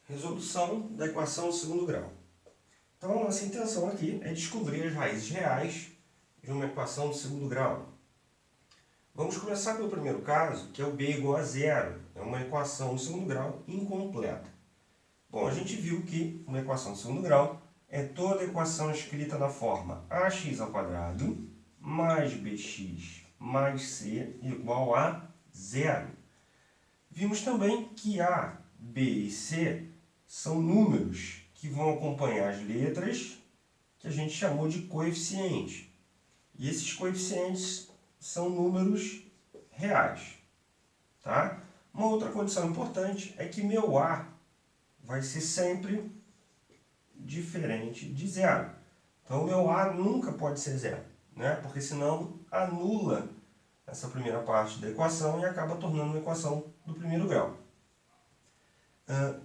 Resolução da equação do segundo grau. Então, a nossa intenção aqui é descobrir as raízes reais de uma equação do segundo grau. Vamos começar pelo primeiro caso, que é o b igual a zero. É uma equação do segundo grau incompleta. Bom, a gente viu que uma equação do segundo grau é toda equação escrita na forma ax ao quadrado mais bx mais c igual a zero. Vimos também que a, b e c são números que vão acompanhar as letras que a gente chamou de coeficiente. E esses coeficientes são números reais. Tá? Uma outra condição importante é que meu a vai ser sempre diferente de zero. Então, o meu a nunca pode ser zero, né? Porque senão anula essa primeira parte da equação e acaba tornando uma equação do primeiro grau.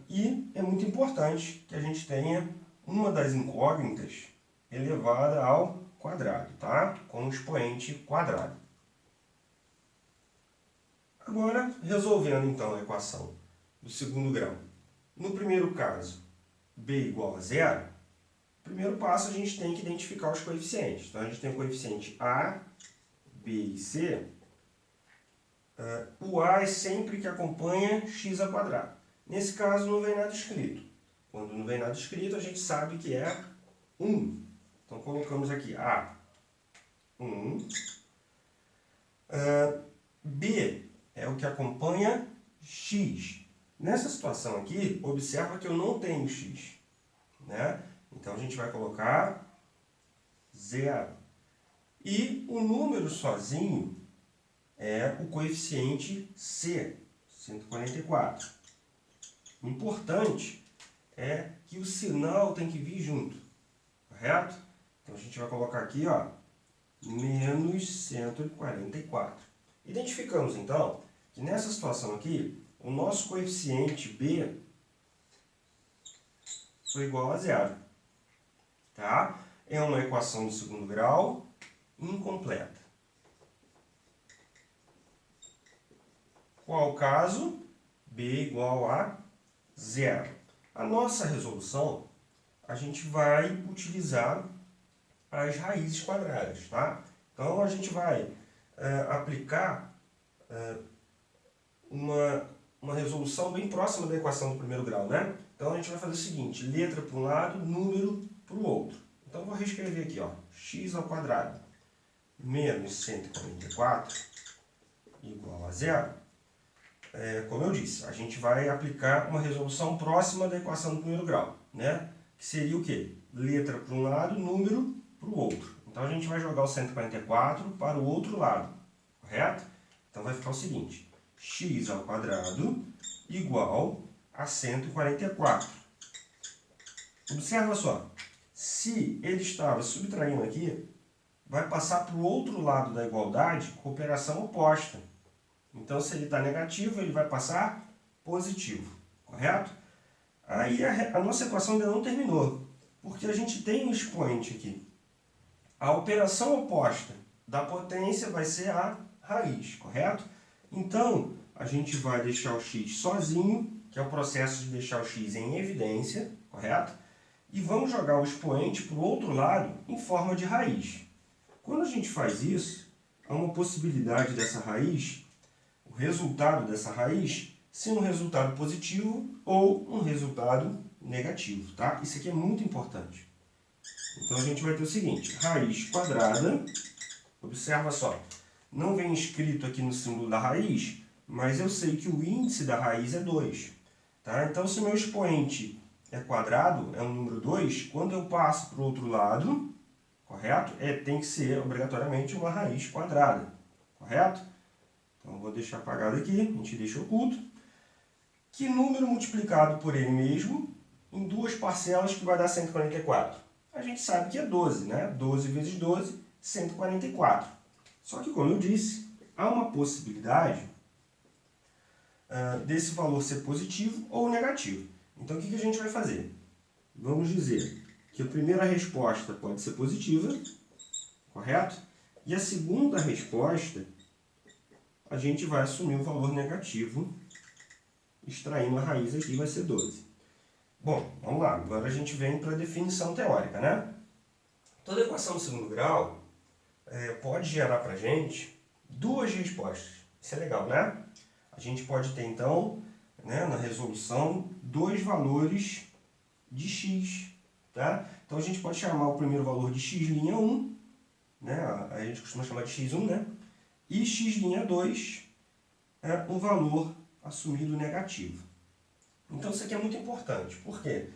E é muito importante que a gente tenha uma das incógnitas elevada ao quadrado, tá? Com um expoente quadrado. Agora, resolvendo então a equação do segundo grau. No primeiro caso, b igual a zero, primeiro passo a gente tem que identificar os coeficientes. Então, a gente tem o coeficiente a, b e c. O a é sempre que acompanha x ao quadrado. Nesse caso, não vem nada escrito. Quando não vem nada escrito, a gente sabe que é 1. Então, colocamos aqui a 1. B é o que acompanha x. Nessa situação aqui, observa que eu não tenho x, né? Então, a gente vai colocar 0. E o número sozinho é o coeficiente c, 144. O importante é que o sinal tem que vir junto, correto? Então, a gente vai colocar aqui, ó, menos 144. Identificamos, então, que nessa situação aqui, o nosso coeficiente b foi igual a zero. Tá? É uma equação do segundo grau incompleta. Qual o caso? B igual a zero. A nossa resolução, a gente vai utilizar as raízes quadradas, tá? Então, a gente vai aplicar uma resolução bem próxima da equação do primeiro grau, né? Então, a gente vai fazer o seguinte, letra para um lado, número para o outro. Então, eu vou reescrever aqui, ó, x ao quadrado menos 144 igual a zero. Como eu disse, a gente vai aplicar uma resolução próxima da equação do primeiro grau, né? Que seria o quê? Letra para um lado, número para o outro. Então, a gente vai jogar o 144 para o outro lado, correto? Então, vai ficar o seguinte, x ao quadrado igual a 144. Observa só, se ele estava subtraindo aqui, vai passar para o outro lado da igualdade com operação oposta. Então, se ele está negativo, ele vai passar positivo, correto? Aí a nossa equação ainda não terminou, porque a gente tem um expoente aqui. A operação oposta da potência vai ser a raiz, correto? Então, a gente vai deixar o x sozinho, que é o processo de deixar o x em evidência, correto? E vamos jogar o expoente para o outro lado em forma de raiz. Quando a gente faz isso, há uma possibilidade dessa raiz, o resultado dessa raiz, ser um resultado positivo ou um resultado negativo, tá? Isso aqui é muito importante. Então, a gente vai ter o seguinte, raiz quadrada, observa só, não vem escrito aqui no símbolo da raiz, mas eu sei que o índice da raiz é 2. Tá? Então, se o meu expoente é quadrado, é um número 2, quando eu passo para o outro lado, correto? Tem que ser obrigatoriamente uma raiz quadrada, correto? Então, vou deixar apagado aqui, a gente deixa oculto. Que número multiplicado por ele mesmo, em duas parcelas, que vai dar 144? A gente sabe que é 12, né? 12 vezes 12, 144. Só que, como eu disse, há uma possibilidade desse valor ser positivo ou negativo. Então, o que a gente vai fazer? Vamos dizer que a primeira resposta pode ser positiva, correto? E a segunda resposta, a gente vai assumir um valor negativo, extraindo a raiz aqui, vai ser 12. Bom, vamos lá. Agora a gente vem para a definição teórica, né? Toda equação de segundo grau pode gerar para a gente duas respostas. Isso é legal, né? A gente pode ter, então, né, na resolução, dois valores de x. Tá? Então a gente pode chamar o primeiro valor de x'1, né? A gente costuma chamar de x1, né? E x'2 é um valor assumido negativo. Então isso aqui é muito importante, porque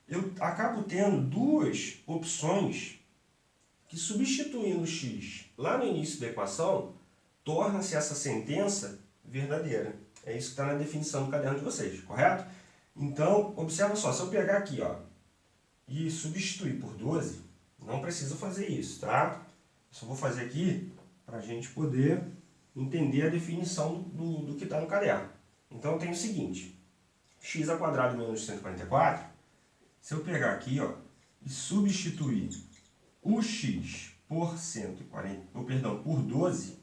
eu acabo tendo duas opções que, substituindo o x lá no início da equação, torna-se essa sentença verdadeira. É isso que está na definição do caderno de vocês, correto? Então, observa só, se eu pegar aqui, ó, e substituir por 12, não preciso fazer isso, tá? Só vou fazer aqui para a gente poder entender a definição do que está no caderno. Então eu tenho o seguinte, x² menos 144, se eu pegar aqui, ó, e substituir o x por por 12,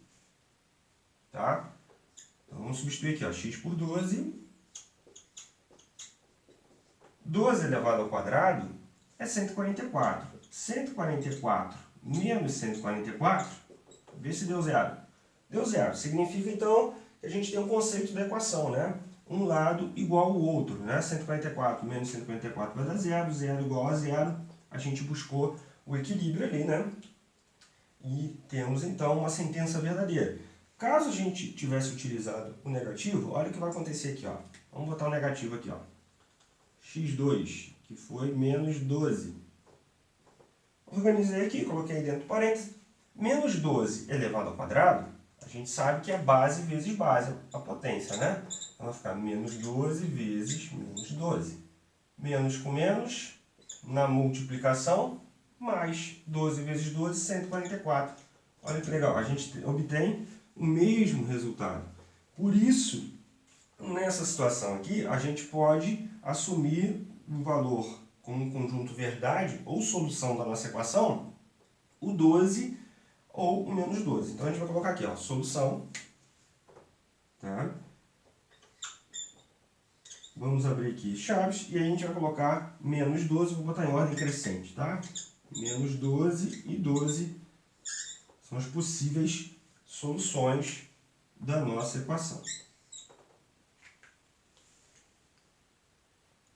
tá? Então vamos substituir aqui, ó, x por 12. 12 elevado ao quadrado é 144. 144 menos 144, vê se deu zero. Deu zero. Significa, então, que a gente tem um conceito da equação, né? Um lado igual ao outro, né? 144 menos 144 vai dar zero, zero igual a zero. A gente buscou o equilíbrio ali, né? E temos, então, uma sentença verdadeira. Caso a gente tivesse utilizado o negativo, olha o que vai acontecer aqui, ó. Vamos botar o negativo aqui, ó. x2, que foi menos 12. Organizei aqui, coloquei dentro do parênteses. Menos 12 elevado ao quadrado, a gente sabe que é base vezes base, a potência, né? Então vai ficar menos 12 vezes menos 12. Menos com menos, na multiplicação, mais 12 vezes 12, 144. Olha que legal, a gente obtém o mesmo resultado. Por isso, nessa situação aqui, a gente pode assumir um valor como um conjunto verdade ou solução da nossa equação, o 12 ou o menos 12. Então a gente vai colocar aqui, ó, solução. Tá? Vamos abrir aqui chaves e aí a gente vai colocar menos 12, vou botar em ordem crescente, tá? Menos 12 e 12 são as possíveis soluções da nossa equação.